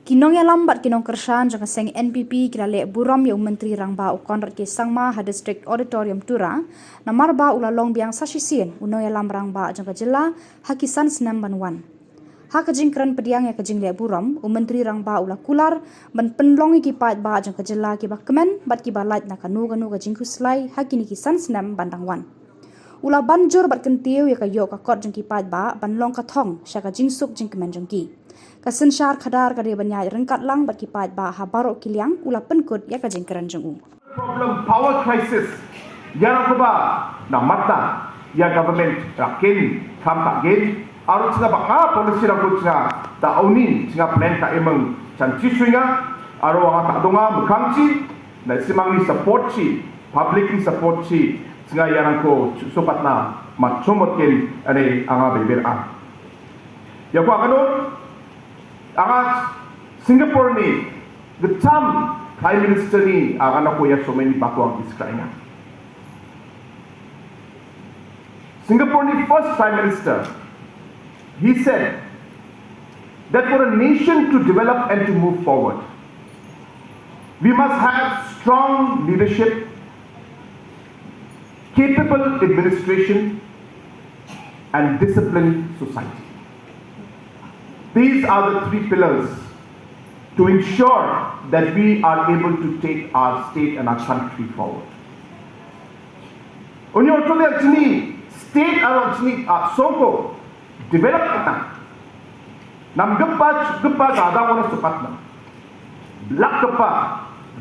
Kinong ya lambat Nongkyrshan jang seng NPP kira le Burom ya menteri rangba u Conrad ke Sangma ha district auditorium Tura namar ba ulalong biang sasisien uno ya lam rangba jang jela hakisan senam banwan ha kajing kran pediang ya kajing le Burom u menteri rangba ula kular ban penlong ki pat ba jang jela ki ba kemen bat ki ba lait na kanu kajing kuslai hakini kisan senam bandangwan ula banjur bat kentiu ya kayo ka kot jang ki pat ba ban long ka thong sha kajing suk jing kemen jang ki kasen syar khadar kade banyai rengkat lang bat kipat ba habaro kiliang ula penkut ya kajing keran jengu problem power crisis yang ko ba na mata ya government rakin kam ka gen aru singa ba ka policy ra ko singa ta oni singa plan ka emang chanchi swinga aru wa ta donga mukangchi na simang ni support chi public ni support chi singa yang ko sopat na machomot ken ane anga beber a ya ko akanot Anga Singapore ni the term Prime Minister ni anak ko ya so many bakuang iskranya. Singapore ni first Prime Minister, he said that for a nation to develop and to move forward, we must have strong leadership, capable administration, and disciplined society. These are the three pillars to ensure that we are able to take our state and our country forward. When you told actually state are actually soko develop na nam gappa gada wana supatna black gappa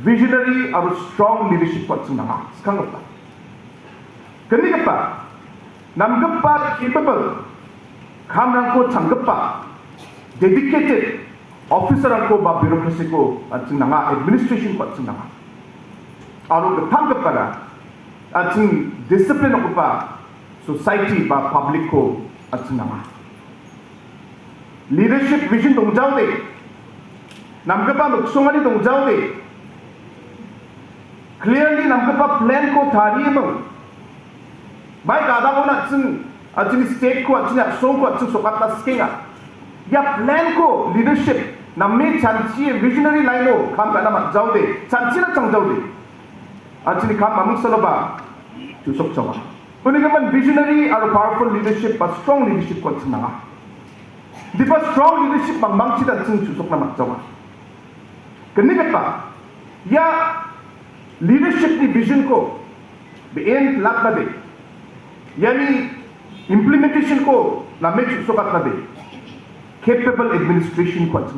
visionary or strong leadership patsuna skangappa kani gappa nam gappa capable khamrang ko changgappa dedicated officer ko ba bureaucracy ko at sinanga administration ko at sinanga aro gatang ka para at sing discipline ko pa society ba public ko at sinanga leadership vision dong jaw de nam ka pa magsungani dong jaw de clearly nam ka pa plan ko thari mo bai kada ko na sing at sing state ko at sing song ko at sing sokat na skinga या plan को leadership नम्मे चांची visionary लाइनो काम करना मत जाओ दे चांची ना चंग जाओ दे आज नि काम मामुक सलोबा चुसोक चवा उन्हें कमन विजनरी और पावरफुल लीडरशिप पर स्ट्रॉन्ग लीडरशिप को चुनागा दिपा स्ट्रॉन्ग लीडरशिप मंगमांग चिता चुंग चुसोक ना मत जावा करने के पा या लीडरशिप की विजन को बेएन लाग ना दे यानी इम्प्लीमेंटेशन को नम्मे चुसोक ना दे capable administration ko at